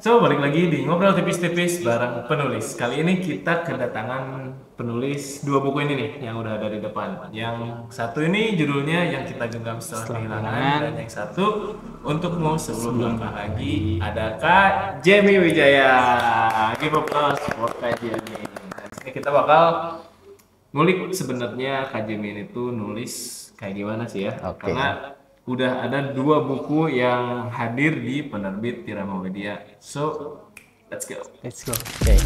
So, balik lagi di Ngobrol Tipis-Tipis bareng penulis. Kali ini kita kedatangan penulis dua buku ini nih yang udah ada di depan. Yang satu ini judulnya Yang Kita Genggam Setelah Setelah Kehilangan, kehilangan dan yang satu Untukmu Sebelum sebelum Langkah langkah Lagi lagi. ada Kak Jamie Wijaya. Give applause for Kak Jamie. Dan di sini kita bakal ngulik sebenarnya Kak Jamie ini tuh nulis kayak gimana sih ya? Oke. Karena udah ada dua buku yang hadir di penerbit Tirama Media. So, let's go. Let's go. Oke.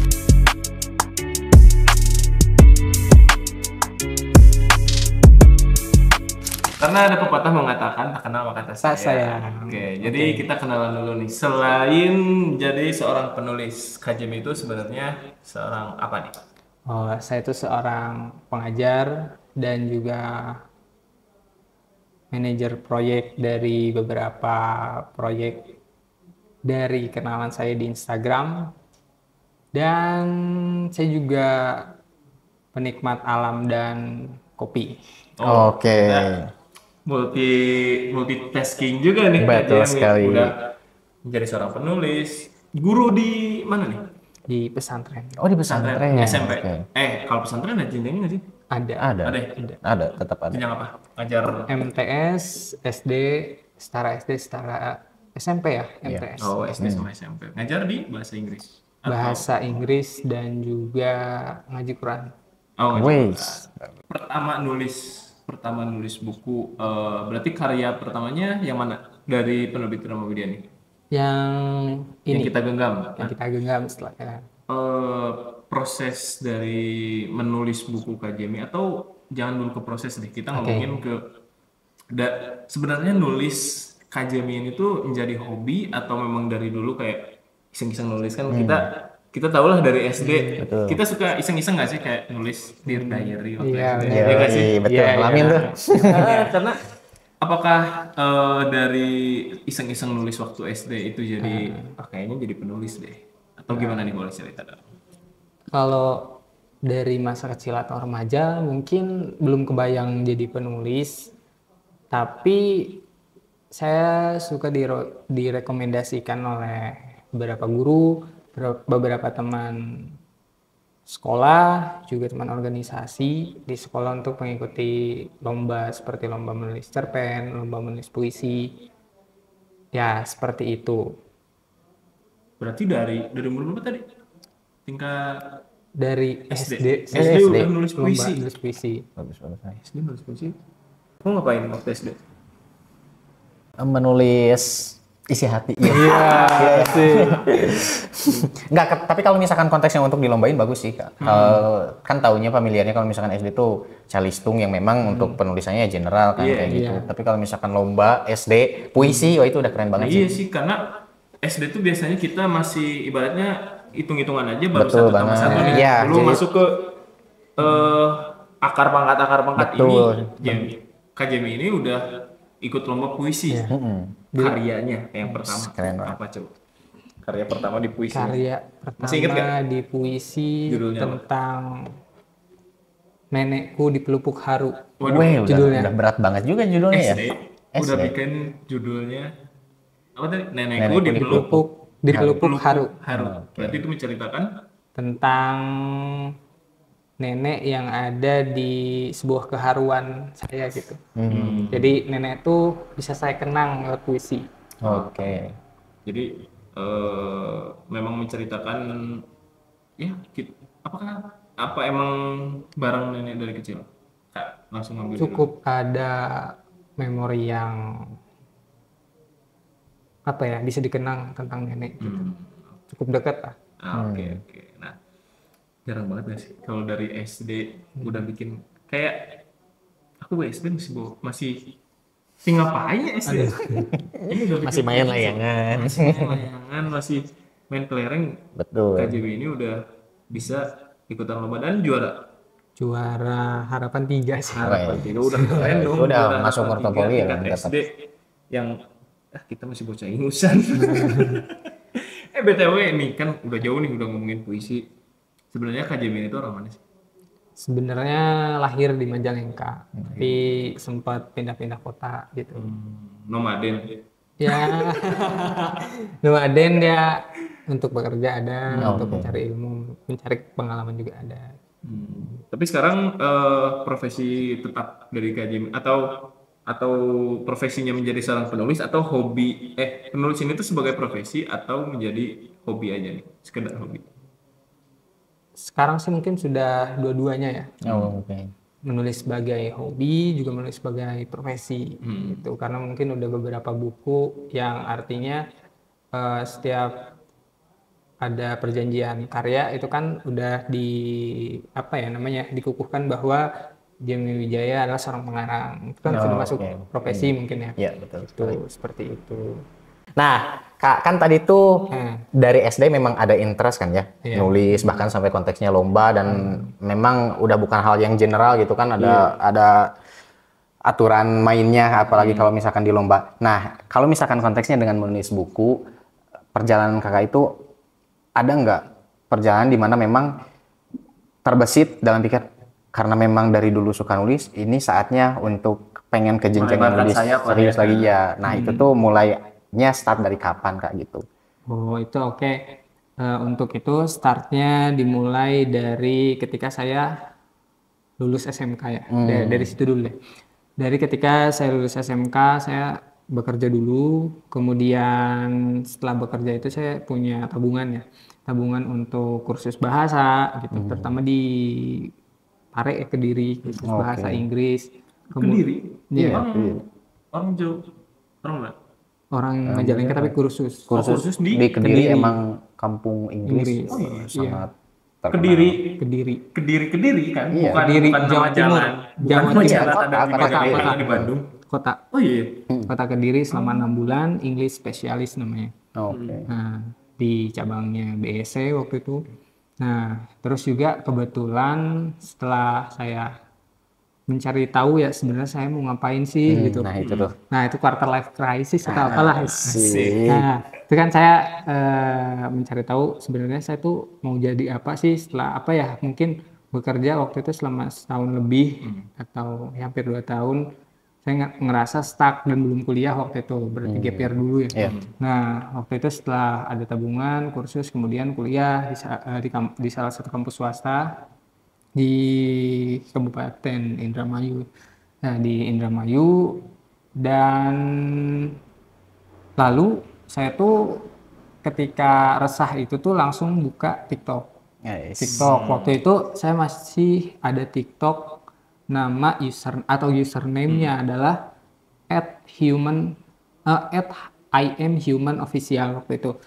Karena ada pepatah mengatakan tak kenal maka tak Tak sayang. sayang. Oke, jadi kita kenalan dulu nih. Selain jadi seorang penulis, Kak Jamie itu sebenarnya seorang apa nih? Oh, saya itu seorang pengajar dan juga manajer proyek dari beberapa proyek dari kenalan saya di Instagram. Dan saya juga penikmat alam dan kopi. Oke. Nah, multitasking juga nih Kak Betul Jamie. sekali. Udah menjadi seorang penulis. Guru di mana nih? Di pesantren. Oh, di pesantren. SMP. Oke. Kalau pesantren ada jenjangnya nggak sih? Ada Ada. Ada. Ada, tetap ada. Jenjang apa? Ngajar. MTS, SD, setara SMP ya, MTS. Oh, SD sama SMP. Ngajar di bahasa Inggris. Bahasa Inggris dan juga ngaji Quran. Oh, ngajar. Wes. Pertama nulis buku. Berarti karya pertamanya yang mana? Dari penerbit Tirama Media nih. Yang Yang ini kita genggam. yang kita genggam setelah Proses dari menulis buku Kak Jamie, atau jangan dulu ke proses deh, kita ngomongin ke sebenarnya nulis Kak Jamie ini tuh menjadi hobi atau memang dari dulu kayak iseng-iseng nulis kan. Kita tahu lah dari SD kita suka iseng-iseng nggak sih kayak nulis dear diary waktu Iya, SD. benar. Iya nggak sih? Iya, betul. Iya, Ngalamin iya. tuh. Karena apakah dari iseng-iseng nulis waktu SD itu jadi kayaknya jadi penulis deh, atau gimana nih, boleh cerita dong? Kalau dari masa kecil atau remaja mungkin belum kebayang jadi penulis, tapi saya suka direkomendasikan oleh beberapa guru, beberapa teman sekolah, juga teman organisasi di sekolah untuk mengikuti lomba seperti lomba menulis cerpen, lomba menulis puisi. Ya, seperti itu. Berarti dari umur berapa tadi? Tingkat Dari SD. SD, SD SD. udah nulis lomba puisi. menulis puisi. Bagus, bagus. SD nulis puisi. Kamu ngapain waktu SD? Menulis isi hati. Iya, sih. Enggak, tapi kalau misalkan konteksnya untuk dilombain bagus sih, Kak. Kan taunya familiarnya kalau misalkan SD tuh calistung yang memang untuk penulisannya general kan, Iya, kayak gitu. iya. Tapi kalau misalkan lomba SD puisi, wah itu udah keren banget sih. Iya sih, karena SD tuh biasanya kita masih ibaratnya hitung-hitungan aja baru Betul satu tambah banget. satu nih. Iya, Belum jadi- masuk ke akar pangkat Betul. ini. Kak Jamie ini udah ikut lomba puisi. Karyanya yang pertama. Keren banget. Apa coba? Karya pertama di puisi. Karya Masih inget pertama nggak? di puisi Judulnya apa? tentang nenekku di pelupuk haru. Waduh, Weh, judulnya. udah berat banget juga judulnya ya. SD udah SD. bikin judulnya apa tadi? Nenekku Nenekku di di pelupuk Di pelupuk haru haru. Berarti itu menceritakan tentang nenek yang ada di sebuah keharuan saya gitu. Jadi nenek itu bisa saya kenang lewat puisi. Oke. jadi memang menceritakan ya apakah apa emang barang nenek dari kecil? Kak, langsung ngambil dulu. Cukup ada memori yang apa ya, bisa dikenang tentang nenek gitu. Cukup dekat lah. Oke. Nah, jarang banget gak sih kalau dari SD udah bikin kayak aku SD masih ngapain ya SD? Ini udah Masih main layangan. Masih main layangan, masih main kelereng. Betul. KJB ini udah bisa ikutan lomba dan juara. Juara harapan 3 sih. Harapan tiga udah keren dong. Itu udah juara masuk harapan portofolio tiga ya, tingkat dapat. SD yang kita masih bocah ingusan. BTW nih kan udah jauh nih udah ngomongin puisi. Sebenarnya KJB itu orang mana sih? Sebenarnya lahir di Majalengka, tapi sempat pindah-pindah kota gitu. Nomaden. Ya, nomaden ya untuk bekerja ada, untuk mencari ilmu, mencari pengalaman juga ada. Tapi sekarang profesi tetap dari KJM atau profesinya menjadi seorang penulis atau hobi penulis ini tuh sebagai profesi atau menjadi hobi aja nih, sekedar hobi. Sekarang sih mungkin sudah dua-duanya ya. Oh, oke. Menulis sebagai hobi, juga menulis sebagai profesi gitu. Karena mungkin udah beberapa buku yang artinya setiap ada perjanjian karya itu kan udah dikukuhkan bahwa Jaime Wijaya adalah seorang pengarang. Itu kan sudah masuk profesi mungkin ya. Iya, betul. Itu seperti itu. Nah, Kak, kan tadi tuh dari SD memang ada interest kan ya, nulis bahkan sampai konteksnya lomba dan memang udah bukan hal yang general gitu kan, ada aturan mainnya apalagi kalau misalkan di lomba. Nah, kalau misalkan konteksnya dengan menulis buku, perjalanan Kakak itu ada nggak perjalanan di mana memang terbesit dalam pikir karena memang dari dulu suka nulis, ini saatnya untuk pengen ke jenjang nulis serius lagi ya. Nah, itu tuh mulainya start dari kapan Kak gitu? Oh, itu oke. Untuk itu startnya dimulai dari ketika saya lulus SMK ya. Dari situ dulu deh. Dari ketika saya lulus SMK, saya bekerja dulu. Kemudian setelah bekerja itu saya punya tabungan ya. Tabungan untuk kursus bahasa gitu. Terutama di Pare Kediri, kursus bahasa Inggris. Kediri? Iya. Orang Jawa? Orang mana? Orang Majalengka tapi kursus. Kursus di Kediri emang kampung Inggris. Sangat terkenal. Kediri kan? Iya. Bukan Jawa nama Timur. jalan. Jawa Bukan Timur. jalan ada di Bandung. Kota. Oh iya. Kota Kediri selama 6 bulan, English spesialis namanya. Oke. Nah, di cabangnya BSC waktu itu. Nah, terus juga kebetulan setelah saya mencari tahu ya sebenarnya saya mau ngapain sih gitu. Nah, itu tuh. Nah, itu quarter life crisis atau apalah. Asik. Nah, itu kan saya mencari tahu sebenarnya saya tuh mau jadi apa sih setelah apa ya, mungkin bekerja waktu itu selama setahun lebih atau hampir 2 tahun. Saya ngerasa stuck dan belum kuliah waktu itu, berarti gap year dulu ya. Nah, waktu itu setelah ada tabungan, kursus, kemudian kuliah di salah satu kampus swasta di Kabupaten Indramayu. Nah, di Indramayu dan lalu saya tuh ketika resah itu tuh langsung buka TikTok. TikTok waktu itu saya masih ada TikTok. Nama username-nya adalah @IamHumanOfficial waktu itu.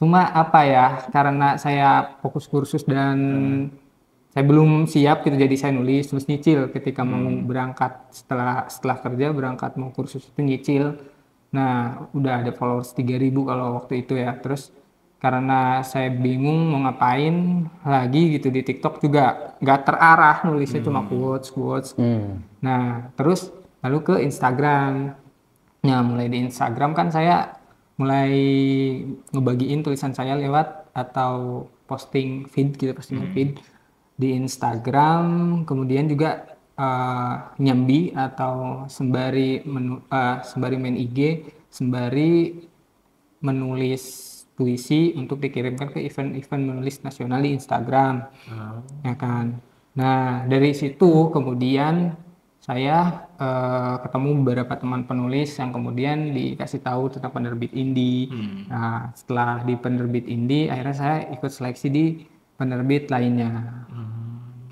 Cuma apa ya? Karena saya fokus kursus dan saya belum siap gitu, jadi saya nulis terus nyicil ketika mau berangkat setelah kerja berangkat mau kursus itu nyicil. Nah, udah ada followers 3.000 kalau waktu itu ya. Terus karena saya bingung mau ngapain lagi gitu di TikTok juga nggak terarah, nulisnya cuma quotes. Nah, terus lalu ke Instagram. Nah, mulai di Instagram kan saya mulai ngebagiin tulisan saya lewat atau posting feed di Instagram, kemudian juga nyambi atau sembari main IG, sembari menulis puisi untuk dikirimkan ke event-event menulis nasional di Instagram, ya kan. Nah, dari situ kemudian saya ketemu beberapa teman penulis yang kemudian dikasih tahu tentang penerbit indie. Nah, setelah di penerbit indie, akhirnya saya ikut seleksi di penerbit lainnya,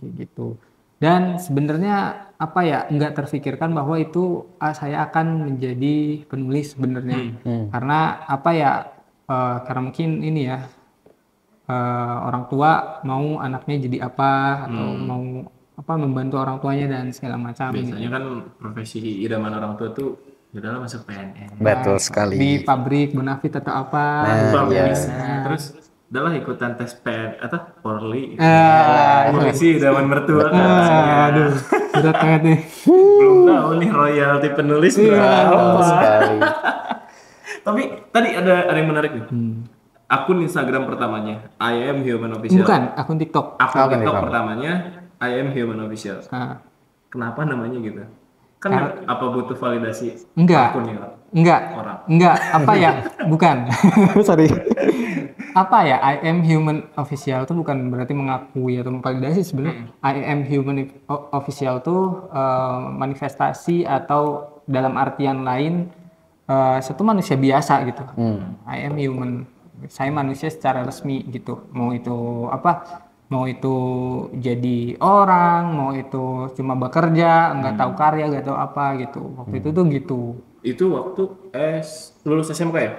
kayak gitu. Dan sebenarnya apa ya, nggak terfikirkan bahwa itu saya akan menjadi penulis sebenarnya, karena apa ya? Karena mungkin ini ya orang tua mau anaknya jadi apa atau mau apa membantu orang tuanya dan segala macam. Biasanya kan profesi idaman orang tua tuh udahlah masuk PNS. Betul sekali. Di pabrik Bonafit atau apa. Terus udahlah ikutan tes PN atau Polri. Polisi idaman mertua kan. Aduh, berat banget nih. Belum tahu nih royalti penulis berapa. Sekali. Tapi tadi ada yang menarik nih. Akun Instagram pertamanya I Am Human Official. Bukan, akun TikTok. Akun TikTok pertamanya I Am Human Official. Kenapa namanya gitu? Kan apa butuh validasi Enggak, akun ya orang? enggak, apa ya, bukan, sorry, apa ya, I am human official tuh bukan berarti mengakui atau memvalidasi sebenarnya. I am human official tuh manifestasi atau dalam artian lain satu manusia biasa gitu. I am human, saya manusia secara resmi gitu, mau itu apa, mau itu jadi orang, mau itu cuma bekerja, nggak tahu karya, nggak tahu apa gitu. Waktu itu tuh gitu. Itu waktu lulus SMK ya?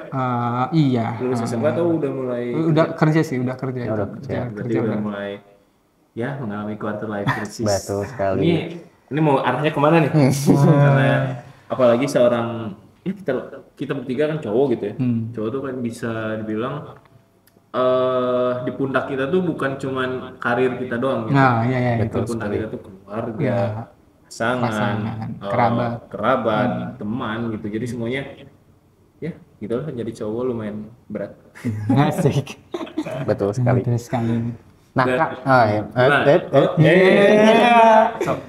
Iya. Lulus SMK atau udah mulai Udah kerja sih, udah kerja. Ya, itu. udah kerja. berarti udah mulai ya mengalami quarter life crisis. Betul sekali. Ini mau arahnya kemana nih? Karena apalagi seorang ya kita bertiga kan cowok gitu ya. Cowok tuh kan bisa dibilang di pundak kita tuh bukan cuman karir kita doang gitu. Nah, iya Di itu. pundak kita tuh keluarga, Ya, pasangan, kerabat, teman gitu. Jadi semuanya ya gitu lah, jadi cowok lumayan berat. asik. Betul sekali. Betul sekali. Nah, Kak,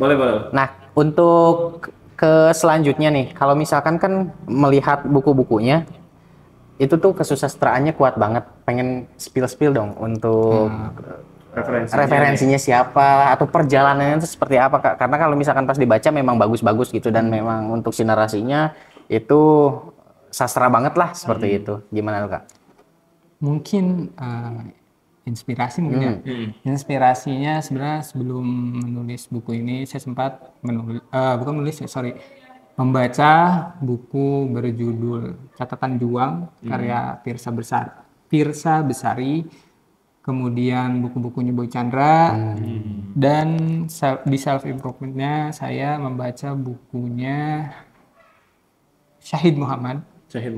Boleh. nah, untuk ke selanjutnya nih, kalau misalkan kan melihat buku-bukunya, itu tuh kesusastraannya kuat banget. Pengen spill dong untuk referensinya siapa atau perjalanannya itu seperti apa, Kak? Karena kalau misalkan pas dibaca memang bagus-bagus gitu dan memang untuk si narasinya itu sastra banget lah seperti itu. Gimana tuh, Kak? Mungkin inspirasi mungkin ya. Inspirasinya sebenarnya sebelum menulis buku ini saya sempat membaca buku berjudul Catatan Juang karya Pirsa Besari, kemudian buku-bukunya Boy Chandra, dan di self improvementnya saya membaca bukunya Syahid Muhammad. Syahid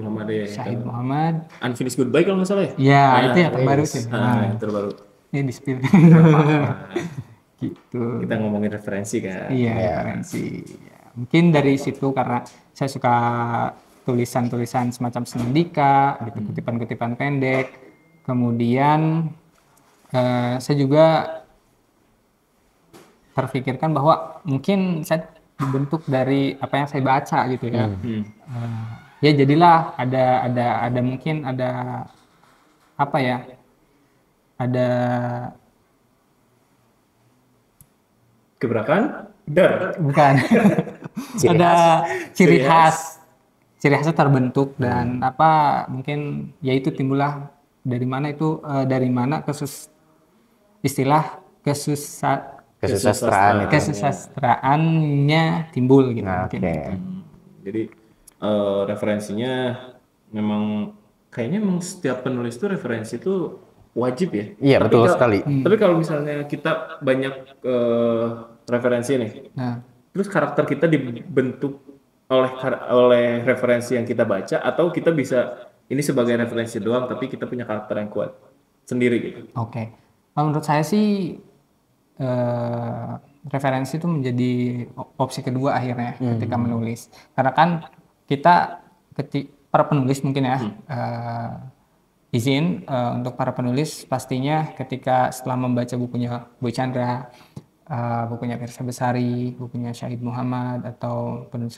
Muhammad. Unfinished Goodbye kalau nggak salah ya? Ya, itu yang terbaru sih. Yang terbaru. Ini di spill. Gitu. Kita ngomongin referensi kan? Iya, referensi. Ya, mungkin dari situ karena saya suka tulisan-tulisan semacam senandika, gitu, kutipan-kutipan pendek. Kemudian saya juga terpikirkan bahwa mungkin saya dibentuk dari apa yang saya baca gitu ya. Ya jadilah ada mungkin ada apa ya? Ada gebrakan? Bukan. Ada ciri khasnya terbentuk dan apa mungkin yaitu timbullah dari mana istilah kesusastraannya timbul gitu. Mungkin. Jadi referensinya memang kayaknya setiap penulis tuh referensi tuh wajib ya. Iya, betul sekali. Tapi kalau misalnya kita banyak referensi nih, terus karakter kita dibentuk oleh referensi yang kita baca, atau kita bisa ini sebagai referensi doang, tapi kita punya karakter yang kuat sendiri gitu. Oke. Menurut saya sih referensi itu menjadi opsi kedua akhirnya ketika menulis. Karena kan kita para penulis mungkin ya izin untuk para penulis pastinya ketika setelah membaca bukunya Boy Chandra, bukunya Pirsa Besari, bukunya Syahid Muhammad atau penulis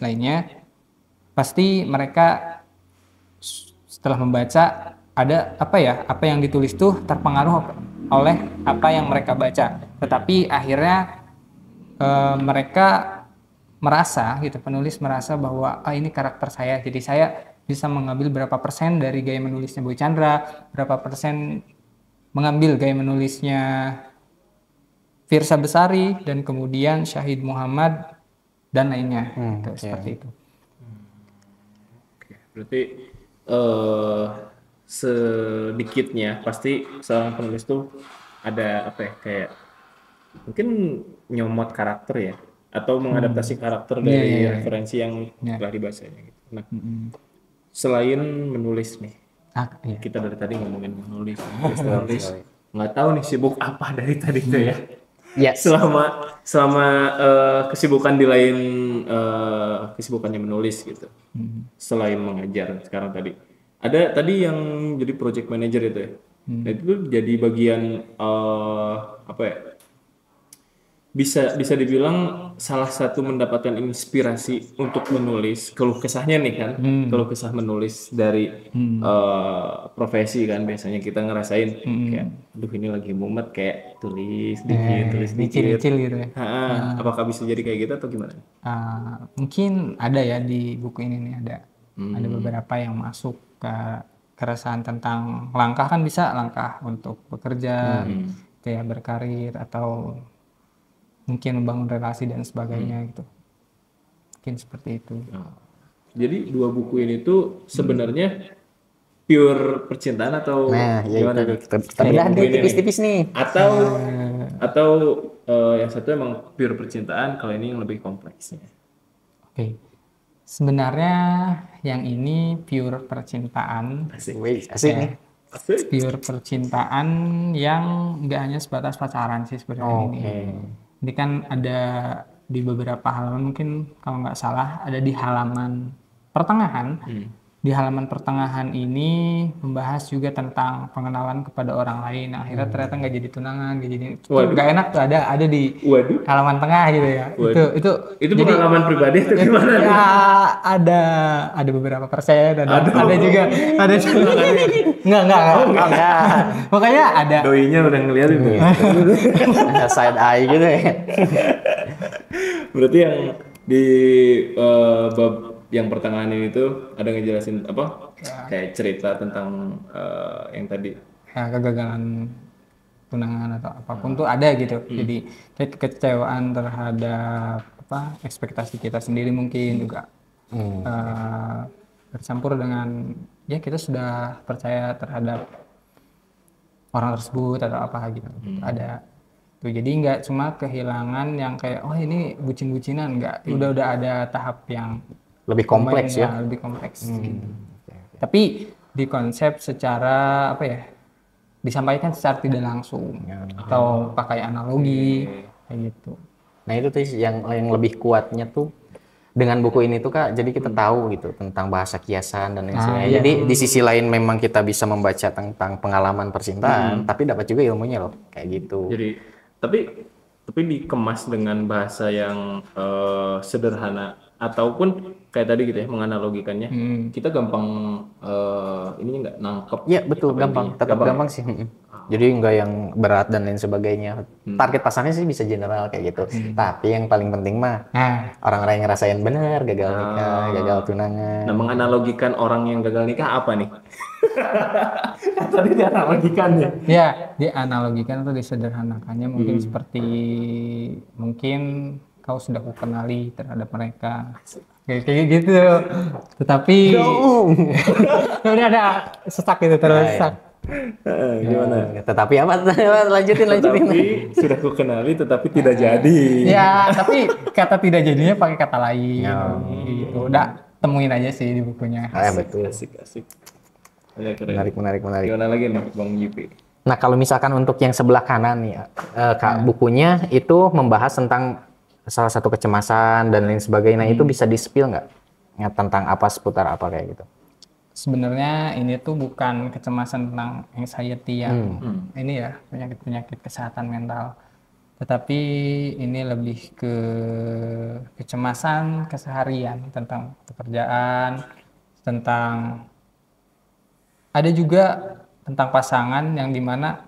lainnya, pasti mereka setelah membaca ada apa yang ditulis tuh terpengaruh oleh apa yang mereka baca. Tetapi akhirnya mereka merasa gitu, penulis merasa bahwa ini karakter saya, jadi saya bisa mengambil berapa persen dari gaya menulisnya Boy Chandra, berapa persen mengambil gaya menulisnya Pirsa Besari, dan kemudian Syahid Muhammad dan lainnya. Seperti itu. Berarti sedikitnya pasti seorang penulis tuh ada apa ya, kayak mungkin nyomot karakter ya, atau mengadaptasi karakter dari referensi yang telah dibacanya gitu. Nah, selain menulis nih, kita dari tadi ngomongin menulis, nggak tahu nih sibuk apa dari tadi tuh ya. Selama kesibukan di lain kesibukannya menulis gitu, selain mengajar sekarang tadi, ada tadi yang jadi project manager itu ya. Nah, itu jadi bagian apa ya, bisa dibilang salah satu mendapatkan inspirasi untuk menulis keluh kesahnya nih kan, keluh kesah menulis dari profesi kan biasanya kita ngerasain kayak, aduh ini lagi mumet kayak tulis dikit. Nyicil-nyicil gitu ya. Apakah bisa jadi kayak gitu atau gimana? Mungkin ada ya di buku ini nih ada beberapa yang masuk ke keresahan tentang langkah, kan bisa langkah untuk bekerja, kayak berkarir atau mungkin membangun relasi dan sebagainya gitu. Mungkin seperti itu. Jadi dua buku ini tuh sebenarnya pure percintaan atau Nah, ya gimana itu nih? kita bedah Buku deh ini nih. tipis-tipis nih. Atau yang satu emang pure percintaan, kalau ini yang lebih kompleksnya. Oke. Sebenarnya yang ini pure percintaan. Wih, asik nih. Pure percintaan yang nggak hanya sebatas pacaran sih sebenarnya ini. Ini kan ada di beberapa halaman, mungkin kalau nggak salah ada di halaman pertengahan. Di halaman pertengahan ini membahas juga tentang pengenalan kepada orang lain. Akhirnya ternyata nggak jadi tunangan, nggak jadi, itu nggak enak tuh, ada di halaman tengah gitu ya. Itu jadi, pengalaman pribadi atau gimana? Ya ada beberapa persen, ada juga enggak. Makanya ada. Doinya udah ngeliat itu. Side eye gitu ya. Berarti yang di bab yang pertengahan ini tuh ada ngejelasin apa? Kayak cerita tentang yang tadi. Ya, kegagalan tunangan atau apapun tuh ada gitu. Jadi kayak kekecewaan terhadap ekspektasi kita sendiri mungkin juga bercampur dengan ya kita sudah percaya terhadap orang tersebut atau apa gitu. Ada tuh, jadi nggak cuma kehilangan yang kayak ini bucin-bucinan, nggak. Udah ada tahap yang lebih kompleks ya. Lebih kompleks gitu. Tapi di konsep secara disampaikan secara tidak langsung atau pakai analogi kayak gitu. Nah itu tuh yang lebih kuatnya tuh dengan buku ini tuh Kak, jadi kita tahu gitu tentang bahasa kiasan dan lain sebagainya. Jadi di sisi lain memang kita bisa membaca tentang pengalaman percintaan, tapi dapat juga ilmunya loh kayak gitu. Jadi tapi dikemas dengan bahasa yang sederhana, ataupun kayak tadi gitu ya, menganalogikannya kita gampang ininya nggak nangkep. Iya betul, gampang, tetap gampang sih. Jadi nggak yang berat dan lain sebagainya. Target pasarnya sih bisa general kayak gitu. Tapi yang paling penting mah orang-orang yang ngerasain bener gagal nikah, gagal tunangan. Nah, menganalogikan orang yang gagal nikah apa nih? Tadi dianalogikan ya? Ya, dianalogikan atau disederhanakannya mungkin seperti kau sudah kukenali terhadap mereka. Kayak gitu. Tetapi udah ada sesak gitu terus. Gimana? Tetapi apa? Lanjutin. Tetapi sudah kukenali tetapi tidak jadi. Ya, tapi kata tidak jadinya pakai kata lain. Gitu. Udah temuin aja sih di bukunya. Betul. Asik. Menarik. Gimana lagi nih Bang Yupi? Nah kalau misalkan untuk yang sebelah kanan nih Kak, bukunya itu membahas tentang salah satu kecemasan dan lain sebagainya. Itu bisa di-spill nggak? Tentang apa, seputar apa kayak gitu? Sebenarnya ini tuh bukan kecemasan tentang anxiety yang ini ya, penyakit kesehatan mental. Tetapi ini lebih ke kecemasan keseharian tentang pekerjaan, tentang ada juga tentang pasangan yang dimana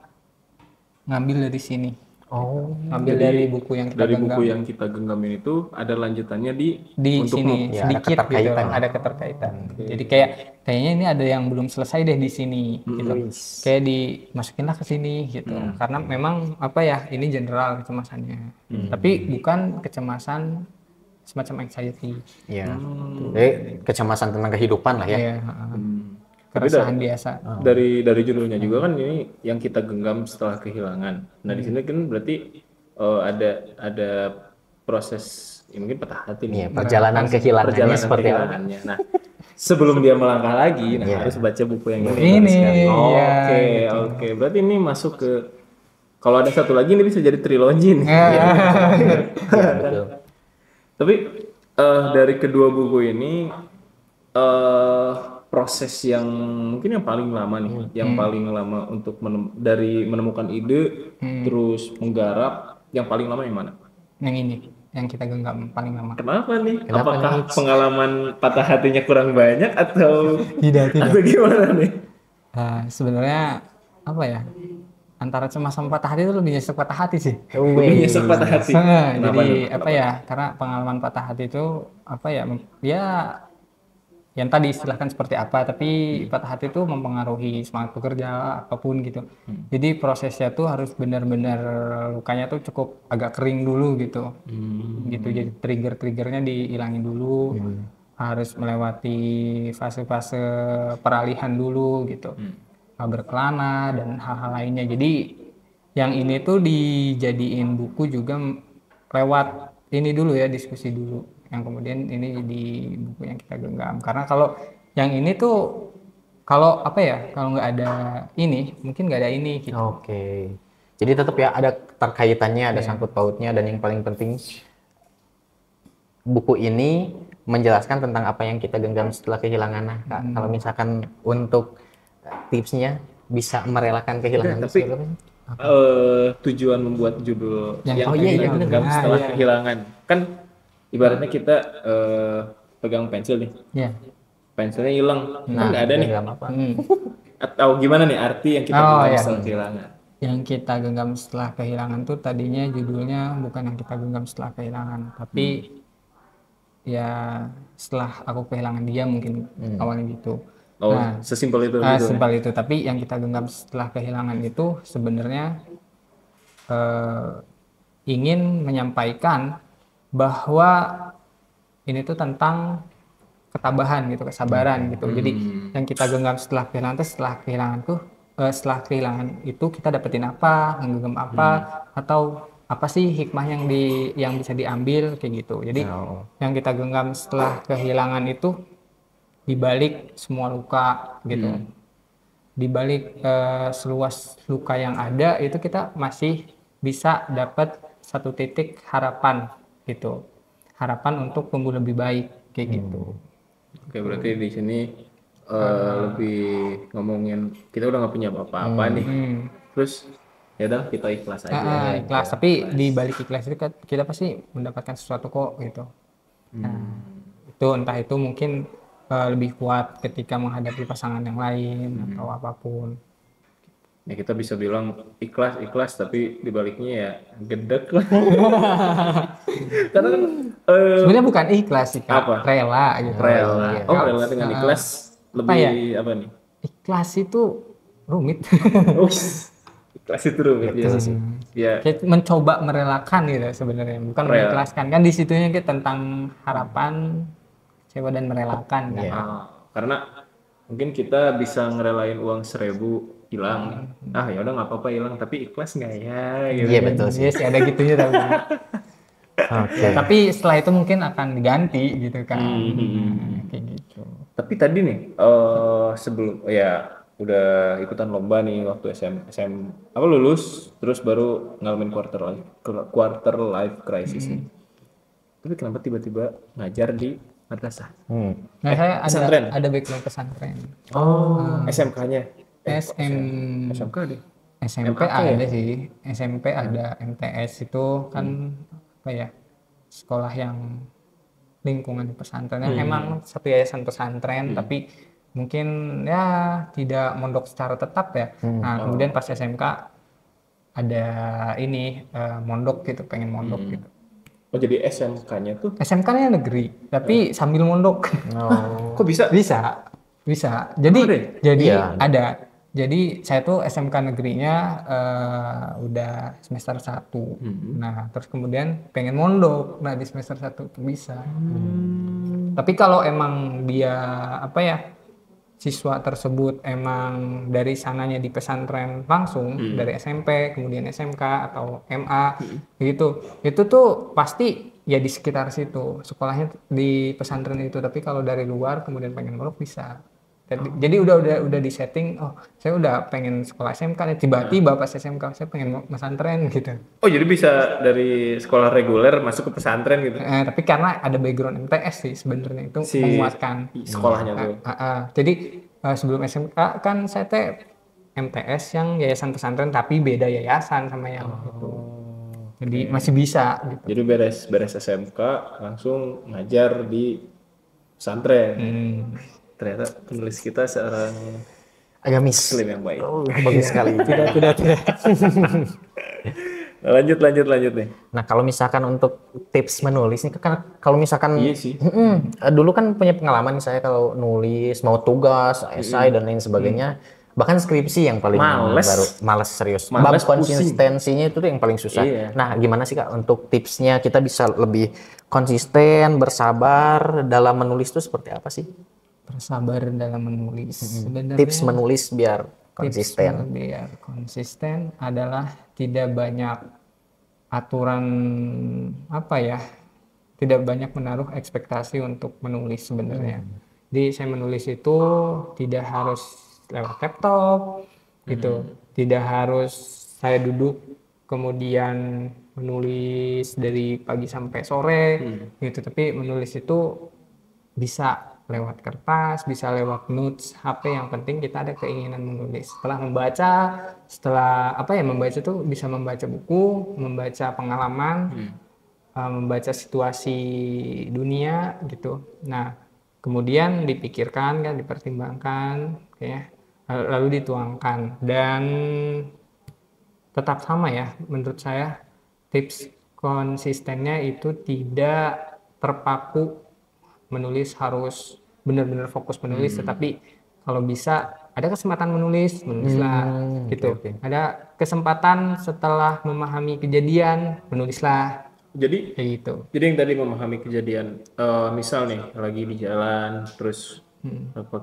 ngambil dari sini. Ngambil dari buku yang kita genggam. Buku yang kita genggamin itu ada lanjutannya di untuk sini ya, sedikit ada gitu, ada keterkaitan. Jadi kayaknya ini ada yang belum selesai deh di sini gitu. Kayak dimasukinlah ke sini gitu. Karena memang ini general kecemasannya. Tapi bukan kecemasan semacam anxiety. Iya. Jadi kecemasan tentang kehidupan lah ya. Iya, keresahan biasa. Dari judulnya juga kan ini yang kita genggam setelah kehilangan. Nah di sini kan berarti ada proses mungkin patah hati nih. Perjalanan kehilangannya seperti apa? Nah sebelum dia melangkah lagi, harus baca buku yang ini. Oke. Berarti ini masuk ke, kalau ada satu lagi ini bisa jadi trilogi nih. Betul. Tapi dari kedua buku ini proses yang mungkin yang paling lama nih, yang paling lama untuk dari menemukan ide terus menggarap, yang paling lama yang mana? yang ini yang kita genggam paling lama. Kenapa nih? Kenapa Apakah nih? pengalaman patah hatinya kurang banyak atau Tidak. atau gimana nih? Sebenarnya apa ya? Antara cemas sama patah hati itu lebih nyesek patah hati sih. Lebih nyesek patah hati. Kenapa Jadi tuh? apa ya? Karena pengalaman patah hati itu apa ya? Ya yang tadi istilahkan seperti apa, tapi patah hati itu mempengaruhi semangat bekerja apapun gitu. Jadi prosesnya tuh harus benar-benar lukanya tuh cukup agak kering dulu gitu. Gitu. Jadi triggernya dihilangin dulu. Harus melewati fase-fase peralihan dulu gitu. Berkelana dan hal-hal lainnya. Jadi yang ini tuh dijadiin buku juga lewat ini dulu ya, diskusi dulu. Yang kemudian ini di buku yang kita genggam. Karena kalau yang ini tuh kalau apa ya, kalau nggak ada ini, mungkin nggak ada ini gitu. Oke. Jadi tetap ya ada terkaitannya, ada sangkut pautnya, dan yang paling penting buku ini menjelaskan tentang apa yang kita genggam setelah kehilangan. Nah, Kak, kalau misalkan untuk tipsnya bisa merelakan kehilangan Tapi sebelumnya. tujuan membuat judul Yang- yang oh iya, kita bener. genggam setelah iya. kehilangan, kan ibaratnya kita pegang pensil nih, Ya. pensilnya hilang, kan nggak ada nih, genggam apa? atau gimana nih arti yang kita Oh, genggam iya. setelah kehilangan? Yang kita genggam setelah kehilangan tuh tadinya judulnya bukan yang kita genggam setelah kehilangan, tapi ya setelah aku kehilangan dia mungkin awalnya gitu. Oh, sesimpel itu gitu. Simpel itu. Tapi yang kita genggam setelah kehilangan itu sebenarnya ingin menyampaikan bahwa ini tuh tentang ketabahan gitu, kesabaran gitu. Jadi yang kita genggam setelah kehilangan tuh setelah kehilangan itu kita dapetin apa, menggenggam apa, atau apa sih hikmah yang bisa diambil kayak gitu. Jadi yang kita genggam setelah kehilangan itu dibalik semua luka gitu, dibalik seluas luka yang ada itu kita masih bisa dapat satu titik harapan gitu, harapan untuk tumbuh lebih baik kayak gitu. Oke, berarti di sini lebih ngomongin kita udah nggak punya apa-apa nih, terus ya udah kita ikhlas aja. Ikhlas, tapi di balik ikhlas itu kita pasti mendapatkan sesuatu kok gitu. Nah, itu entah itu mungkin lebih kuat ketika menghadapi pasangan yang lain atau apapun. Ya kita bisa bilang ikhlas tapi dibaliknya ya gedek lah. Karena kan Sebenarnya bukan ikhlas sih Kak, Apa? rela gitu. rela. Iya. Oh, rela dengan ikhlas lebih apa nih? Ikhlas itu rumit. Ikhlas itu rumit ya sih. Ya, Kayak mencoba merelakan gitu sebenarnya, bukan mengikhlaskan. Kan di situnya kita tentang harapan, kecewa dan merelakan kan. karena mungkin kita bisa ngerelain uang 1.000 hilang. Ya udah nggak apa-apa hilang, tapi ikhlas nggak ya? Gitu. Iya betul sih. Iya sih ada gitunya tapi. Oke. Tapi setelah itu mungkin akan diganti gitu kan. Kayak gitu. Tapi tadi nih sebelum ya udah ikutan lomba nih waktu apa lulus terus baru ngalamin quarter life crisis nih. Tapi kenapa tiba-tiba ngajar di madrasah? Nah, saya pesantren? ada background pesantren. SMK-nya? SMK deh. SMP MAK ya? ada sih. SMP ada MTS itu kan apa ya? Sekolah yang lingkungan di pesantrennya emang satu yayasan pesantren tapi mungkin ya tidak mondok secara tetap ya. Nah, kemudian pas SMK ada ini mondok gitu, pengen mondok gitu. Oh, jadi SMK-nya tuh SMK-nya negeri, tapi sambil mondok. kok bisa? Bisa. Jadi Iya. ada. Jadi saya tuh SMK negerinya udah semester 1. Nah, terus kemudian pengen mondok. Nah, di semester 1 tuh bisa. Tapi kalau emang dia apa ya? Siswa tersebut emang dari sananya di pesantren langsung dari SMP kemudian SMK atau MA gitu, itu tuh pasti ya di sekitar situ sekolahnya di pesantren itu. Tapi kalau dari luar kemudian pengen mondok bisa. Jadi udah di setting, oh saya udah pengen sekolah SMK nih, tiba-tiba pas SMK saya pengen pesantren gitu. Oh, jadi bisa dari sekolah reguler masuk ke pesantren gitu? Tapi karena ada background MTS sih sebenarnya itu menguatkan sekolahnya tuh. Jadi sebelum SMK kan saya MTS yang yayasan pesantren tapi beda yayasan sama yang itu. Jadi masih bisa gitu. Jadi beres SMK langsung ngajar di pesantren. Ternyata penulis kita seorang Agamis. muslim yang baik. Oh, bagus sekali. Tidak. Lanjut nih. Nah, kalau misalkan untuk tips menulis nih, kan kalau misalkan Iya sih. dulu kan punya pengalaman nih saya kalau nulis, mau tugas, esai dan lain sebagainya, bahkan skripsi yang paling males serius. Males, Bab konsistensinya itu tuh yang paling susah. Iya. Nah, gimana sih Kak untuk tipsnya kita bisa lebih konsisten, bersabar dalam menulis itu seperti apa sih? Bersabar dalam menulis. Sebenarnya Tips menulis biar konsisten. tips biar konsisten adalah tidak banyak aturan tidak banyak menaruh ekspektasi untuk menulis sebenarnya. Jadi saya menulis itu tidak harus lewat laptop gitu, tidak harus saya duduk kemudian menulis dari pagi sampai sore gitu, tapi menulis itu bisa lewat kertas, bisa lewat notes HP, yang penting kita ada keinginan menulis. Setelah membaca tuh bisa membaca buku, membaca pengalaman, membaca situasi dunia gitu. Nah, kemudian dipikirkan kan, dipertimbangkan, lalu dituangkan. Dan tetap sama ya, menurut saya tips konsistennya itu tidak terpaku menulis harus benar-benar fokus menulis, tetapi kalau bisa ada kesempatan menulislah gitu. Okay. Ada kesempatan setelah memahami kejadian, menulislah. Jadi kayak gitu. Jadi yang tadi memahami kejadian, misal nih lagi di jalan terus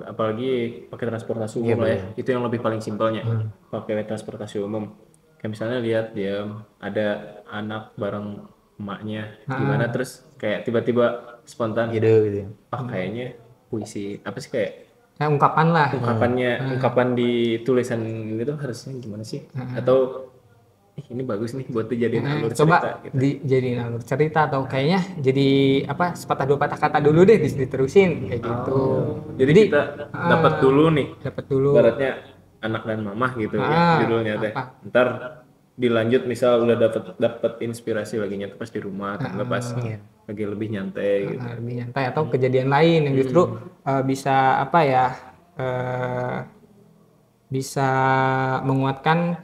apalagi pakai transportasi umum lah ya, itu yang lebih paling simpelnya. Pakai transportasi umum, kayak misalnya lihat dia ada anak bareng emaknya gimana, terus kayak tiba-tiba spontan gitu. Kayaknya puisi apa sih, kayak ungkapan di tulisan itu harusnya gimana sih, atau ini bagus nih buat dijadiin alur cerita. Coba gitu. Dijadiin alur cerita, atau kayaknya jadi sepatah dua patah kata dulu deh diterusin kayak gitu. Jadi kita dapat dulu baratnya anak dan mamah gitu ya judulnya teh. Ntar dilanjut misal udah dapat inspirasi lagi nyata pas di rumah, atau pas lagi lebih nyantai gitu. Lebih nyantai, atau kejadian lain yang justru bisa bisa menguatkan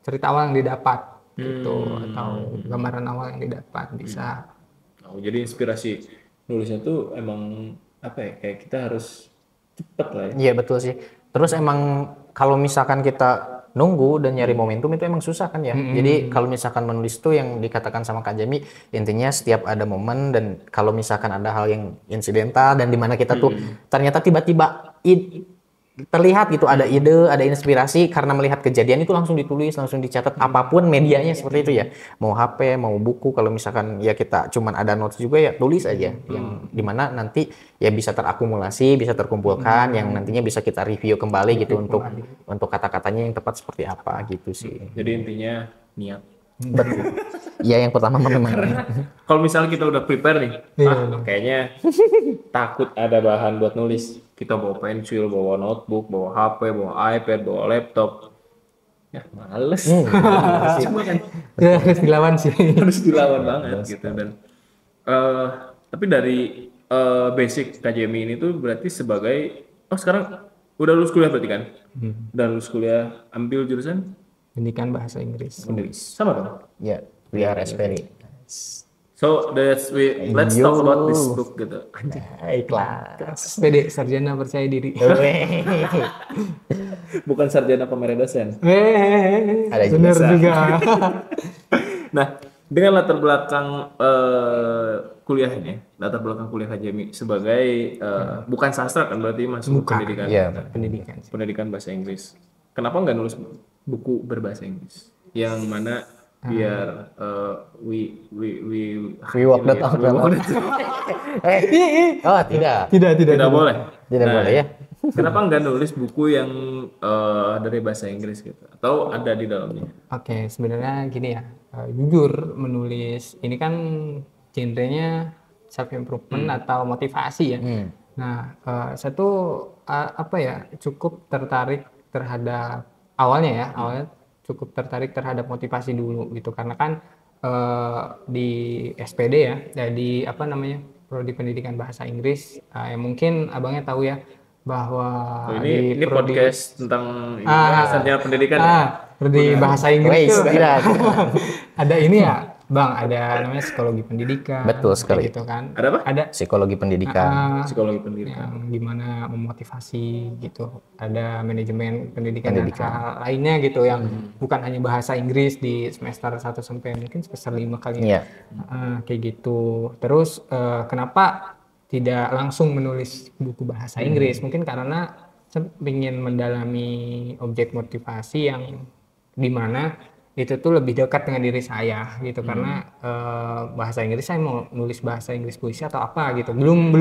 cerita awal yang didapat gitu, atau gambaran awal yang didapat bisa. Jadi inspirasi nulisnya tuh emang kayak kita harus cepet lah ya. Iya betul sih. Terus emang kalau misalkan kita nunggu dan nyari momentum itu emang susah kan ya. Jadi kalau misalkan menulis tuh yang dikatakan sama Kak Jami, intinya setiap ada momen, dan kalau misalkan ada hal yang insidental dan dimana kita tuh ternyata tiba-tiba terlihat gitu ada ide, ada inspirasi karena melihat kejadian itu, langsung ditulis, langsung dicatat, apapun medianya seperti itu ya. Mau HP, mau buku, kalau misalkan ya kita cuman ada notes juga ya tulis aja, yang dimana nanti ya bisa terakumulasi, bisa terkumpulkan, yang nantinya bisa kita review kembali gitu untuk kata-katanya yang tepat seperti apa gitu sih. Jadi intinya niat. Betul. Iya, yang pertama memang. Kalau misalnya kita udah prepare nih, kayaknya takut ada bahan buat nulis. Kita bawa pensil, bawa notebook, bawa HP, bawa iPad, bawa laptop. Ya males. Cuma kan harus dilawan sih. Harus dilawan banget gitu. Dan tapi dari basic KJMI ini tuh berarti sebagai sekarang udah lulus kuliah berarti kan? Udah lulus kuliah, ambil jurusan pendidikan bahasa Inggris. Sama dong? Ya, we are SPRI. So let's talk about this book gitu. Ikhlas. PD, sarjana percaya diri. Bukan sarjana pemerintah dosen. Ada benar juga. Nah, dengan latar belakang kuliahnya, latar belakang kuliah KJMI sebagai bukan sastra kan, berarti masuk pendidikan. Iya, pendidikan bahasa Inggris. Kenapa nggak nulis buku berbahasa Inggris yang mana biar we walk that out. Oh, tidak boleh. Tidak boleh ya. Kenapa nggak nulis buku yang dari bahasa Inggris gitu, atau ada di dalamnya? Oke, sebenarnya gini ya, jujur menulis ini kan genrenya self improvement atau motivasi ya. Nah, saya tuh cukup tertarik terhadap awalnya cukup tertarik terhadap motivasi dulu gitu, karena kan di SPD ya, di apa namanya, Prodi Pendidikan Bahasa Inggris. Yang mungkin abangnya tahu ya bahwa ini di Prodi podcast tentang ini ya, sarjana pendidikan ya. Prodi Bahasa Inggris Wes, tuh tidak. ada ini ya, Bang, ada namanya psikologi pendidikan. Betul sekali. Kayak gitu kan. Ada apa? Ada Psikologi pendidikan. Psikologi pendidikan. yang gimana memotivasi gitu. Ada manajemen pendidikan dan hal lainnya gitu yang bukan hanya bahasa Inggris di semester 1 sampai mungkin semester 5 kali ya. Iya. Kayak gitu. Terus kenapa tidak langsung menulis buku bahasa Inggris? Mungkin karena saya ingin mendalami objek motivasi yang dimana itu tuh lebih dekat dengan diri saya gitu, karena bahasa Inggris saya mau nulis bahasa Inggris puisi atau apa gitu, belum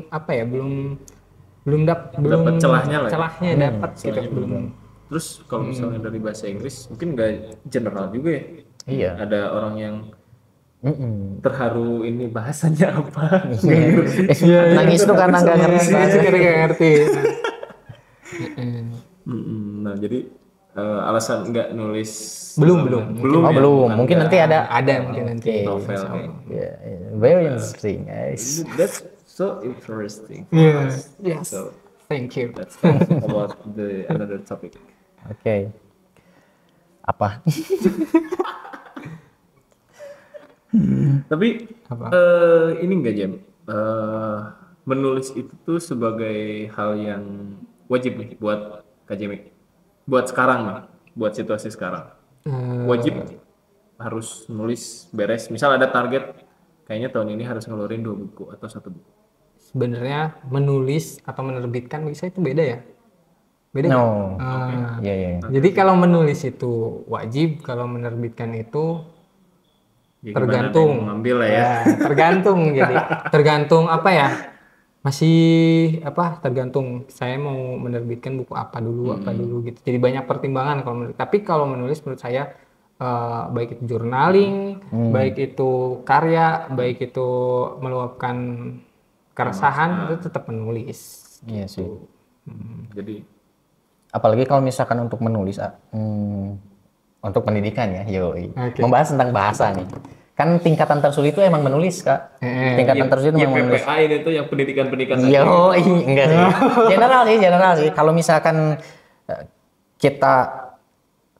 apa ya, belum Dapat celahnya lah ya. celahnya dapat gitu, belum. Terus kalau misalnya dari bahasa Inggris mungkin nggak general juga ya. Iya. Ada orang yang terharu ini bahasanya apa. Nangis tuh karena nggak ngerti. Nggak ngerti. Nah jadi alasan nggak nulis Belum. Oh, ya? belum. Mungkin nanti ada. Mungkin nanti. Novel. Yeah, very interesting, guys. That's so interesting. Yes. So Thank you. let's talk about the another topic. Oke. Apa? Tapi ini enggak Jam, menulis itu tuh sebagai hal yang wajib nih buat KJMI. Buat sekarang nih, buat situasi sekarang. Wajib harus nulis beres. Misal ada target, kayaknya tahun ini harus ngeluarin 2 buku atau 1 buku. Sebenarnya menulis atau menerbitkan bisa itu beda ya? Beda No. nggak? Iya. Jadi kalau menulis itu wajib, kalau menerbitkan itu Ya, tergantung. gimana ada yang mau ngambil lah ya. Tergantung. Jadi tergantung apa ya? Masih apa? Tergantung saya mau menerbitkan buku apa dulu gitu. Jadi banyak pertimbangan kalau menulis. Tapi kalau menulis menurut saya baik itu journaling, baik itu karya, baik itu meluapkan keresahan, itu tetap menulis. Iya sih. Jadi Apalagi kalau misalkan untuk menulis, untuk pendidikan ya, yoi. Oke. Membahas tentang bahasa nih. Kan tingkatan tersulit itu emang menulis, Kak. Tingkatan tersulit itu memang menulis. YPPA ini tuh yang pendidikan-pendidikan tadi. Yoi, enggak sih. General sih. Kalau misalkan kita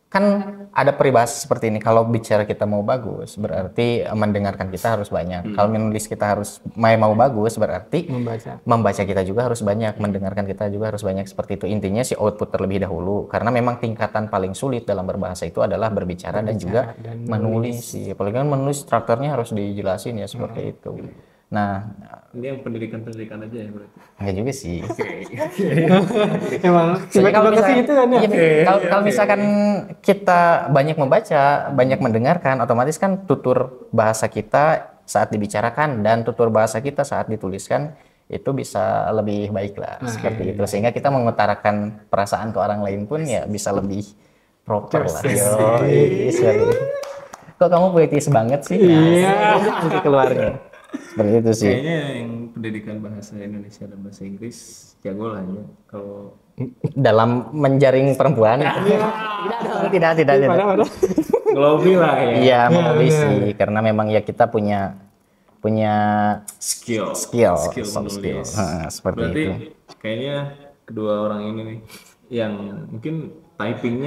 kan ada peribahasa seperti ini, kalau bicara kita mau bagus berarti mendengarkan kita harus banyak. Kalau menulis kita harus mau bagus berarti membaca kita juga harus banyak, mendengarkan kita juga harus banyak, seperti itu. Intinya si output terlebih dahulu, karena memang tingkatan paling sulit dalam berbahasa itu adalah berbicara dan juga menulis sih. Apalagi kan menulis strukturnya harus dijelasin ya, seperti itu. Nah, ini yang pendidikan-pendidikan aja ya berarti. enggak juga sih. Emang Soalnya kalau misalkan, gitu kan ya? kalau misalkan kita banyak membaca, banyak mendengarkan, otomatis kan tutur bahasa kita saat dibicarakan dan tutur bahasa kita saat dituliskan itu bisa lebih baik lah, seperti itu. Sehingga kita mengutarakan perasaan ke orang lain pun ya bisa lebih proper lah. Yoi, kok kamu puitis banget sih? Iya. Nanti keluarnya. Seperti itu sih. Kayaknya yang pendidikan bahasa Indonesia dan bahasa Inggris jago lah ya. Kalau dalam menjaring perempuan. Tidak. ngelobi lah ya. Iya, melobi sih, karena memang ya kita punya skill soft skill. menulis. Seperti Berarti itu. kayaknya kedua orang ini nih yang mungkin typing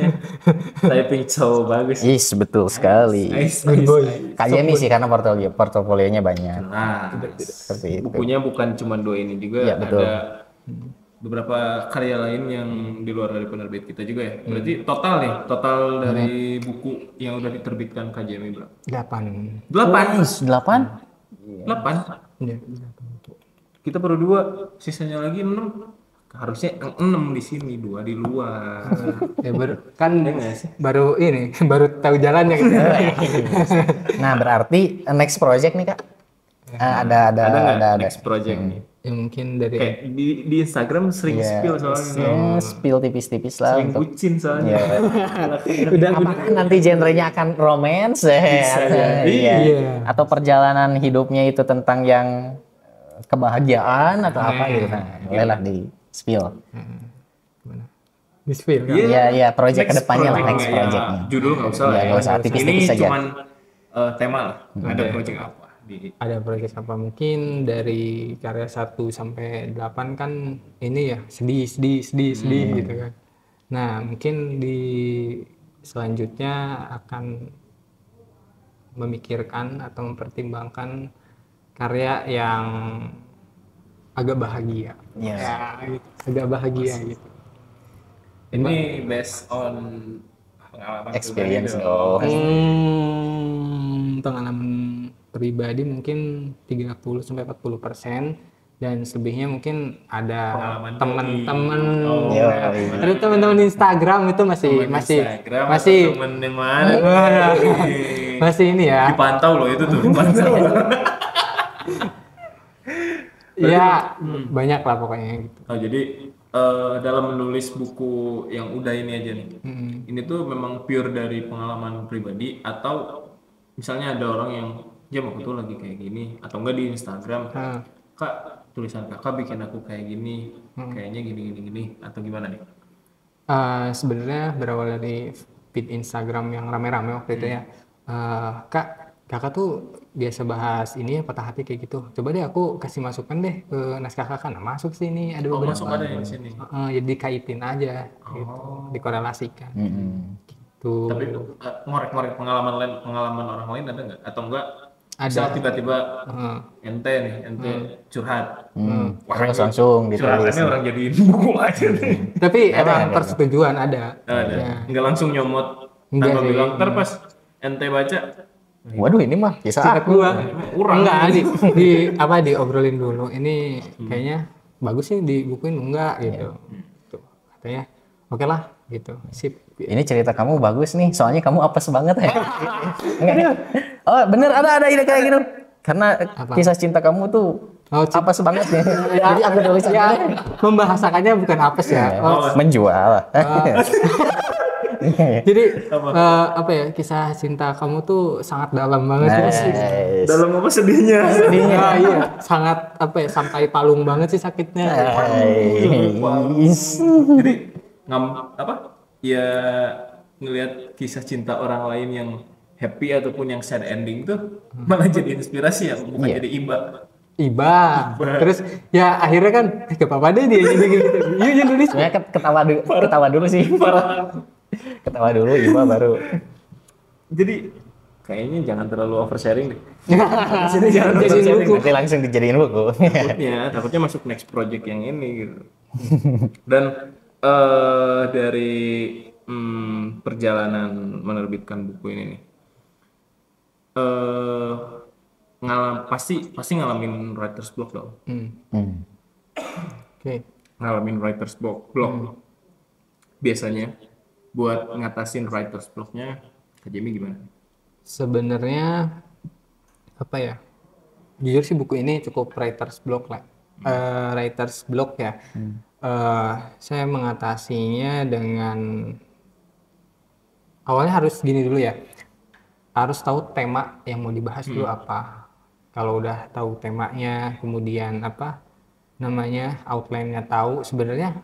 cowok bagus. Yes, betul sekali. Good boy. KJMI sih karena portofolionya banyak. Nah, Seperti itu. bukunya bukan cuma 2 ini juga, Iya, betul. ada beberapa karya lain yang di luar dari penerbit kita juga ya. Berarti total dari buku yang udah diterbitkan KJMI berapa? 8. 8? 8. Iya. Kita baru 2, sisanya lagi 6. Harusnya 6 di sini, 2 di luar. Ya baru ini baru tahu jalannya gitu. Nah, berarti next project nih, Kak. Ada next project. Ya mungkin dari Kayak di Instagram sering spill soalnya. Spill tipis-tipis lah Sering untuk bucin soalnya. apakah nanti genrenya akan romance Iya. atau perjalanan hidupnya itu tentang yang kebahagiaan atau apa gitu. Nah, bolehlah di spill. di spill kan? Iya, project kedepannya lah, next projectnya. Judul nggak usah Iya, nggak usah, tipis-tipis saja. Cuman tema lah. Ada project apa Ada proyek apa mungkin dari karya 1 sampai 8 kan ini ya sedih gitu kan. Nah mungkin di selanjutnya akan memikirkan atau mempertimbangkan karya yang agak bahagia. Yes. Ya, gitu. Agak bahagia gitu. Ini based on pengalaman Experience pribadi dong. Pengalaman pribadi mungkin 30-40% dan selebihnya mungkin ada Pengalaman teman-teman iya. ada teman-teman di Instagram itu masih Instagram atau masih temen yang mana? masih ini ya. Dipantau loh itu tuh, dipantau. Iya, banyak lah pokoknya gitu. Oh, jadi dalam menulis buku yang udah ini aja nih, ini tuh memang pure dari pengalaman pribadi atau misalnya ada orang yang jam aku tuh lagi kayak gini atau enggak di Instagram, Kak tulisan kakak bikin aku kayak gini, kayaknya gini atau gimana nih? Sebenarnya berawal dari feed Instagram yang rame-rame waktu itu ya. Kakak tuh biasa bahas ini ya patah hati kayak gitu. Coba deh aku kasih masukan deh ke naskah kakak. Nah, masuk sini ada beberapa. Masuk ada yang di sini. Jadi kaitin aja gitu, dikorelasikan. Gitu. Tapi ngorek-ngorek pengalaman orang lain ada nggak? Atau enggak? Ada. Misal tiba-tiba ente curhat. Terus langsung Curhatannya ditulis. orang jadiin buku aja nih. Tapi emang persetujuan ada. Ada. Nggak langsung nyomot Enggak tanpa sih. bilang, ntar pas ente baca, Waduh, ini mah kisah aku. Enggak diobrolin dulu. Ini kayaknya bagus sih dibukuin enggak gitu. Tuh, katanya oke lah gitu. Sip. Ini cerita kamu bagus nih, soalnya kamu apes banget ya. Enggak. Oh, bener ada ide kayak gitu. Karena kisah cinta kamu tuh apes banget ya. Jadi aku tulis Ya, membahasakannya bukan apes ya. menjual. Jadi apa ya, kisah cinta kamu tuh sangat dalam banget sih. Nice. dalam apa sedihnya? Nah, iya, sangat apa ya, sampai palung banget sih sakitnya. Nice. Jadi ya ngelihat kisah cinta orang lain yang happy ataupun yang sad ending tuh malah jadi inspirasi ya, bukan jadi iba. Iba. Terus ya akhirnya kan gak apa-apa deh dia gitu. Iya nulis. Sebenarnya ketawa dulu sih. Ketawa dulu, Iba baru. Jadi kayaknya jangan terlalu oversharing deh. Sini jangan jadi buku. Nanti langsung dijadiin buku. Takutnya masuk next project yang ini gitu. Dan dari perjalanan menerbitkan buku ini nih, pasti ngalamin writer's block dong. Oke. Ngalamin writer's block. Biasanya buat ngatasin writer's blocknya, Kak Jamie gimana? Sebenarnya apa ya? Jujur sih buku ini cukup writer's block lah. Writer's block ya. Saya mengatasinya dengan awalnya harus gini dulu ya. Harus tahu tema yang mau dibahas dulu apa. Kalau udah tahu temanya, kemudian apa namanya, outline-nya tahu, sebenarnya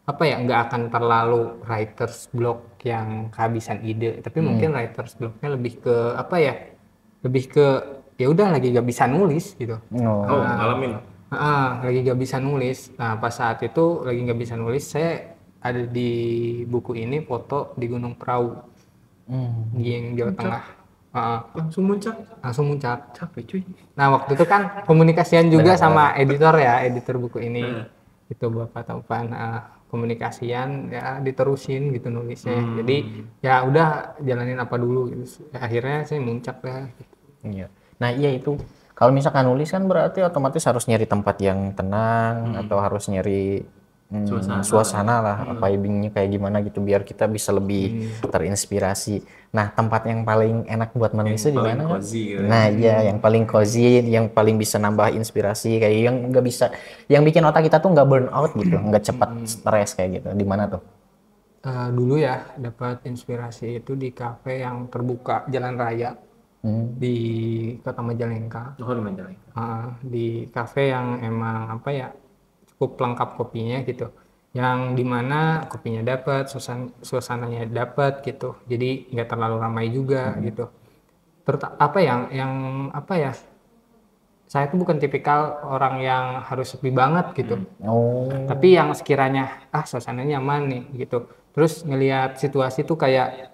apa ya, nggak akan terlalu writer's block yang kehabisan ide, tapi mungkin writer's blocknya lebih ke apa ya, lebih ke ya udah lagi nggak bisa nulis gitu. Ngalamin. Lagi nggak bisa nulis. Nah pas saat itu lagi nggak bisa nulis, saya ada di buku ini foto di Gunung Prau di Jawa Tengah. Langsung muncak. Capek cuy. Nah waktu itu kan komunikasian juga sama editor ya, editor buku ini. Itu Bapak Taufan, komunikasian ya diterusin gitu nulisnya. Jadi ya udah jalanin apa dulu gitu. Akhirnya saya muncak lah. Gitu. Iya. Nah iya itu. Kalau misalkan nulis kan berarti otomatis harus nyari tempat yang tenang atau harus nyari suasana lah, vibingnya kayak gimana gitu biar kita bisa lebih terinspirasi. Nah tempat yang paling enak buat menulis itu di mana? Gitu. Nah iya yang paling cozy, yang paling bisa nambah inspirasi kayak yang nggak bisa, yang bikin otak kita tuh nggak burn out gitu, nggak cepat stres kayak gitu. Di mana tuh? Dulu ya dapat inspirasi itu di kafe yang terbuka Jalan Raya di Kota Majalengka. Oh, di Majalengka. Di kafe yang emang apa ya, cukup lengkap kopinya gitu, yang dimana kopinya dapat, suasananya dapat gitu, jadi nggak terlalu ramai juga gitu. apa ya, saya tuh bukan tipikal orang yang harus sepi banget gitu. Tapi yang sekiranya suasananya nyaman nih gitu. Terus ngelihat situasi tuh kayak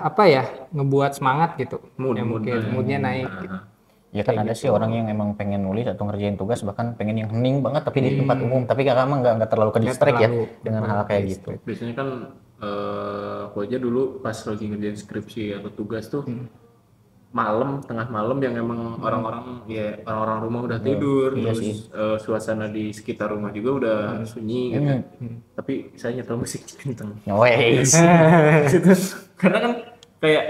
apa ya, ngebuat semangat gitu. Mungkin moodnya naik gitu. Ya kan ada sih orang yang emang pengen nulis atau ngerjain tugas bahkan pengen yang hening banget tapi di tempat umum, tapi kakak emang nggak terlalu ke distract ya dengan hal kayak gitu. Biasanya kan aku aja dulu pas lagi ngerjain skripsi atau tugas tuh malam, tengah malam yang emang orang-orang rumah udah tidur, terus suasana di sekitar rumah juga udah sunyi gitu. Tapi saya nyetel musik kenceng. Gitu. Karena kan kayak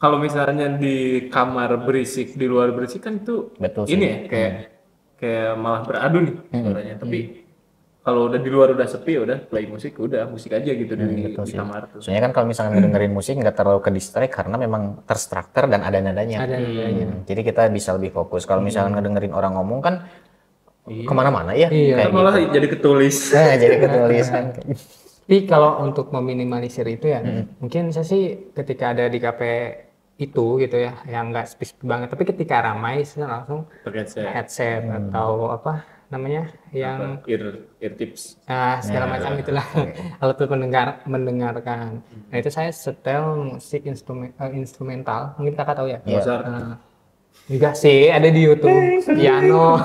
kalau misalnya di kamar berisik, di luar berisik kan itu ini ya kayak malah beradu nih suaranya. Tapi kalau udah di luar udah sepi, udah play musik, udah musik aja gitu di kamar tuh. Soalnya kan kalau misalnya dengerin musik nggak terlalu ke distract karena memang terstruktur dan ada nadanya. Jadi kita bisa lebih fokus. Kalau misalnya ngedengerin orang ngomong kan kemana-mana ya. Kayak malah jadi ketulis. Jadi ketulis kan. Tapi kalau untuk meminimalisir itu ya, mungkin saya sih ketika ada di kafe itu gitu ya, yang nggak spesifik banget. Tapi ketika ramai, saya langsung headset atau apa namanya yang ear tips segala macam itulah alat mendengarkan. Nah itu saya setel musik instrumental, mungkin kakak tahu ya. Enggak sih, ada di YouTube piano.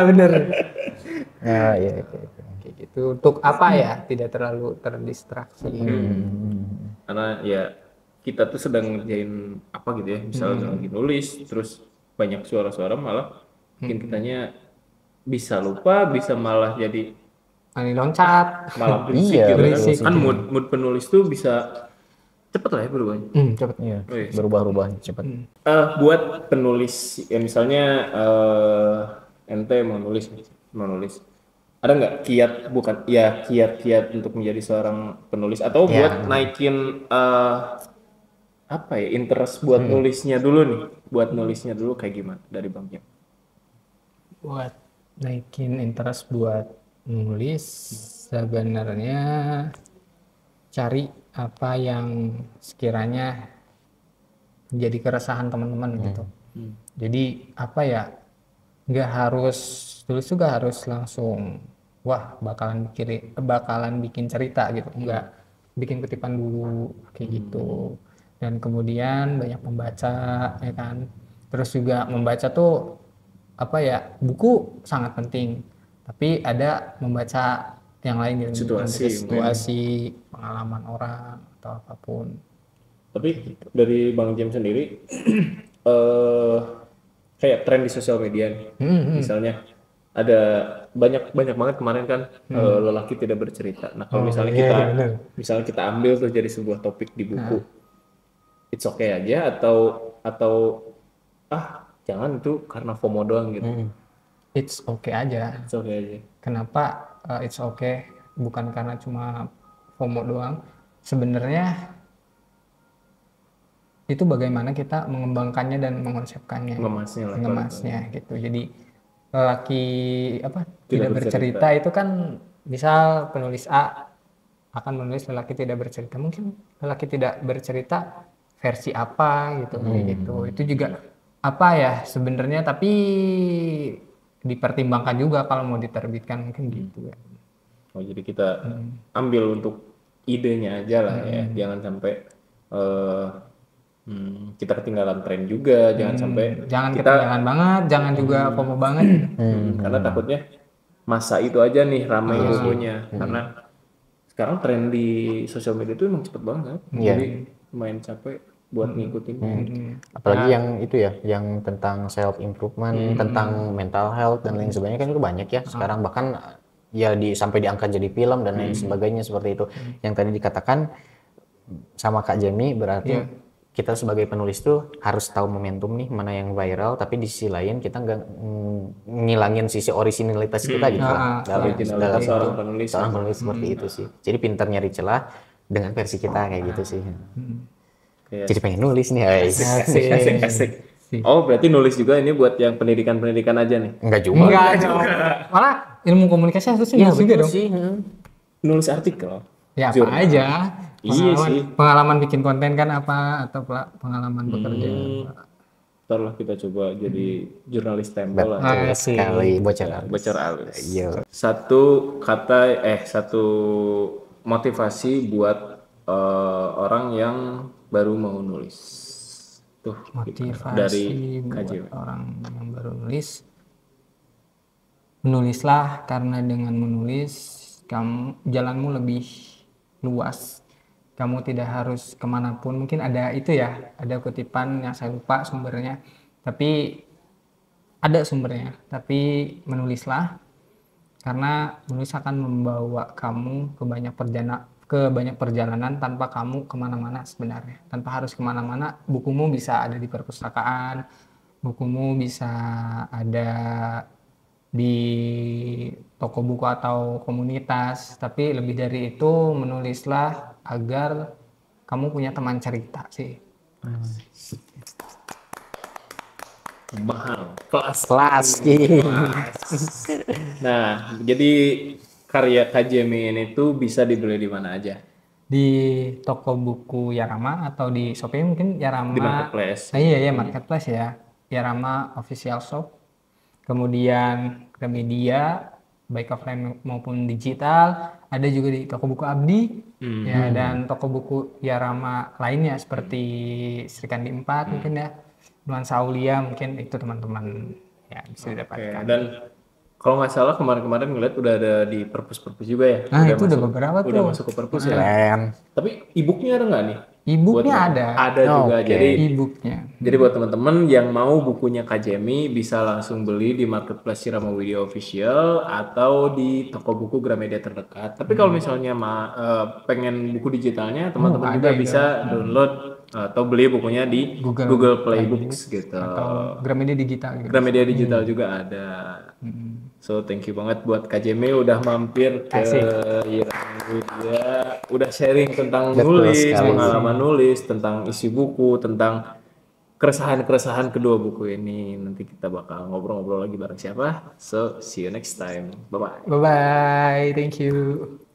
Bener. Iya. Kayak gitu. Untuk apa ya? Tidak terlalu terdistraksi. Karena ya kita tuh sedang ngerjain apa gitu ya, misalnya lagi nulis, terus banyak suara-suara malah bikin kitanya bisa lupa, bisa malah jadi loncat, malah berisik gitu kan. Mood penulis tuh bisa cepet lah ya berubahnya. Cepet. Iya, berubah cepet. Buat penulis ya misalnya ente mau nulis, ada nggak kiat untuk menjadi seorang penulis atau buat naikin apa ya, interest buat nulisnya dulu kayak gimana dari Bang Jam? Buat naikin interest buat nulis sebenarnya cari apa yang sekiranya menjadi keresahan teman-teman gitu. Jadi apa ya, nggak harus tulis juga harus langsung bakalan bikin cerita gitu, enggak, bikin kutipan dulu kayak gitu. Dan kemudian banyak membaca ya kan. Terus juga membaca tuh apa ya, buku sangat penting, tapi ada membaca yang lain gitu, situasi pengalaman orang atau apapun. Tapi dari Bang Jam sendiri kayak tren di sosial media nih. Misalnya ada banyak banget kemarin kan lelaki tidak bercerita. Nah kalau misalnya kita ambil tuh jadi sebuah topik di buku, it's okay aja atau jangan itu karena FOMO doang gitu. It's okay aja. Kenapa it's okay? Bukan karena cuma FOMO doang. Sebenarnya itu bagaimana kita mengembangkannya dan mengkonsepkannya, ngemasnya gitu. Jadi lelaki tidak bercerita itu kan, misal penulis A akan menulis lelaki tidak bercerita, mungkin lelaki tidak bercerita versi apa gitu, gitu. Itu juga apa ya sebenarnya, tapi dipertimbangkan juga kalau mau diterbitkan mungkin gitu ya. Jadi kita ambil untuk idenya aja lah ya, jangan sampai kita ketinggalan tren juga, jangan ketinggalan banget, jangan juga FOMO banget. Karena takutnya masa itu aja nih ramai bukunya, karena sekarang tren di sosial media itu emang cepet banget, jadi lumayan capek buat ngikutin. Apalagi yang itu ya, yang tentang self improvement, tentang mental health dan lain sebagainya kan itu banyak ya sekarang, bahkan ya sampai diangkat jadi film dan lain sebagainya seperti itu. Yang tadi dikatakan sama Kak Jemi, berarti kita sebagai penulis tuh harus tahu momentum nih mana yang viral, tapi di sisi lain kita nggak ngilangin sisi originalitas kita gitu lah dalam seorang penulis seperti itu sih. Jadi pintar nyari celah dengan versi kita kayak gitu sih. Jadi pengen nulis nih, asik. Oh berarti nulis juga ini buat yang pendidikan aja nih? Enggak juga. Malah ilmu komunikasi harusnya nulis juga dong. Nulis artikel. Ya apa aja. Iya sih. Pengalaman bikin konten kan apa atau pengalaman bekerja. Ntar lah kita coba jadi jurnalis tempel lah. Betul sekali, bocor Bocor alus. Iya. Satu motivasi buat orang yang baru mau nulis. Tuh, Motivasi dari buat KJW. orang yang baru nulis, menulislah karena dengan menulis jalanmu lebih luas. Kamu tidak harus kemanapun. Mungkin ada itu ya, ada kutipan yang saya lupa sumbernya, tapi ada sumbernya. Tapi menulislah karena menulis akan membawa kamu ke banyak perjalanan tanpa kamu kemana-mana sebenarnya. Tanpa harus kemana-mana, bukumu bisa ada di perpustakaan, bukumu bisa ada di toko buku atau komunitas, tapi lebih dari itu menulislah agar kamu punya teman cerita sih. Mahal, kelas. Nah, jadi karya KJMI ini tuh bisa dibeli di mana aja? Di toko buku Yarama atau di Shopee mungkin Yarama. Di marketplace. Iya marketplace ya. Yarama official shop. Kemudian Gramedia baik offline maupun digital. Ada juga di toko buku Abdi ya, dan toko buku Yarama lainnya seperti Srikandi 4 mungkin ya. Nuansa Aulia mungkin itu teman-teman ya bisa didapatkan. Dan kalau nggak salah kemarin-kemarin ngeliat udah ada di perpus-perpus juga ya. Nah itu udah beberapa tuh. Udah masuk ke perpus ya. Keren. Tapi e-booknya ada nggak nih? E-booknya ada. Ada juga. Jadi E-booknya. Jadi buat teman-teman yang mau bukunya KJMI bisa langsung beli di marketplace Sirama Video Official atau di toko buku Gramedia terdekat. Tapi kalau misalnya pengen buku digitalnya, teman-teman juga bisa download atau beli bukunya di Google Play Books gitu. Atau Gramedia digital gitu. Gramedia digital juga ada. So thank you banget buat KJMI udah mampir ke Iramedia, udah sharing tentang nulis, pengalaman nulis, tentang isi buku, tentang keresahan-keresahan kedua buku ini. Nanti kita bakal ngobrol-ngobrol lagi bareng siapa. So see you next time. Bye bye. Bye bye. Thank you.